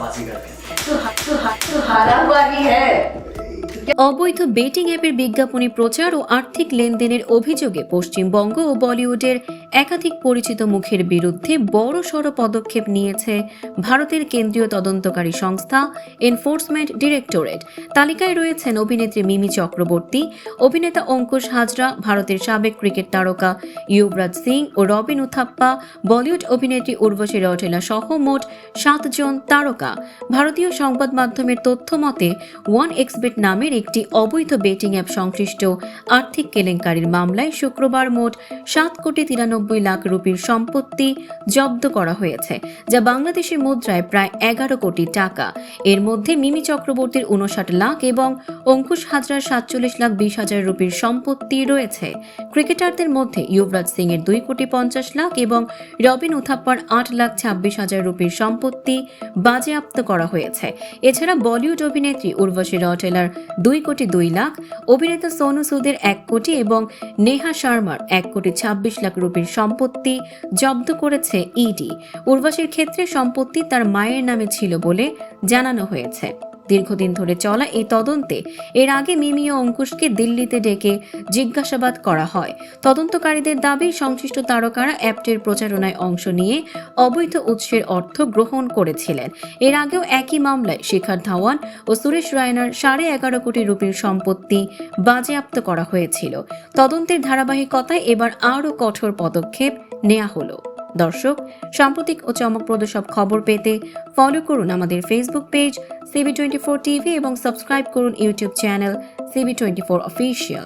फांसी करके। तो हारा हुआ ही है। অবৈধ বেটিং অ্যাপের বিজ্ঞাপনী প্রচার ও আর্থিক লেনদেনের অভিযোগে পশ্চিমবঙ্গ ও বলিউডের একাধিক পরিচিত মুখের বিরুদ্ধে বড়সড় পদক্ষেপ নিয়েছে ভারতের কেন্দ্রীয় তদন্তকারী সংস্থা এনফোর্সমেন্ট ডিরেক্টরেট। তালিকায় রয়েছেন অভিনেত্রী মিমি চক্রবর্তী, অভিনেতা অঙ্কুশ হাজরা, ভারতের সাবেক ক্রিকেট তারকা ইউবরাজ সিং ও রবিন উথাপ্পা, বলিউড অভিনেত্রী উর্বশী রৌটেলা সহ মোট 7 জন তারকা। ভারতীয় সংবাদ মাধ্যমের তথ্য মতে OneXBet নামের একটি অবৈধ বেটিং অ্যাপ সংশ্লিষ্ট আর্থিক কেলেঙ্কারির মামলায় শুক্রবার মোট 7,93,00,000 রুপির সম্পত্তি জব্দ করা হয়েছে, যা বাংলাদেশি মুদ্রায় প্রায় 11 কোটি টাকা। এর মধ্যে মিমি চক্রবর্তীর 59 লাখ এবং অঙ্কুশ হাজরার 47,20,000 রুপির সম্পত্তি রয়েছে। ক্রিকেটারদের মধ্যে ইউবরাজ সিং এর 2,50,00,000 এবং রবিন উথাপ্পার 8,26,000 রুপির সম্পত্তি বাজেয়াপ্ত করা হয়েছে। এছাড়া বলিউড অভিনেত্রী উর্বশী রৌটেলার 2,02,00,000, অভিনেতা সোনু সুদের 1 কোটি এবং নেহা শর্মার 1,26,00,000 রুপির সম্পত্তি জব্দ করেছে ইডি। উর্বশীর ক্ষেত্রে সম্পত্তি তার মায়ের নামে ছিল বলে জানানো হয়েছে। দীর্ঘদিন ধরে চলা এই তদন্তে এর আগে মিমি ও অঙ্কুশকে দিল্লিতে ডেকে জিজ্ঞাসাবাদ করা হয়। তদন্তকারীদের দাবি সংশ্লিষ্ট তারকারা অ্যাপটির প্রচারণায় অংশ নিয়ে অবৈধ উৎসের অর্থ গ্রহণ করেছিলেন। এর আগেও একই মামলায় শিখর ধাওয়ান ও সুরেশ রায়নার 11.5 কোটি রুপির সম্পত্তি বাজেয়াপ্ত করা হয়েছিল। তদন্তের ধারাবাহিকতায় এবার আরও কঠোর পদক্ষেপ নেওয়া হলো। দর্শক, সাম্প্রতিক ও চমকপ্রদ সব খবর পেতে ফলো করুন আমাদের ফেসবুক পেজ CB24 TV এবং সাবস্ক্রাইব করুন ইউটিউব চ্যানেল CB24 অফিসিয়াল।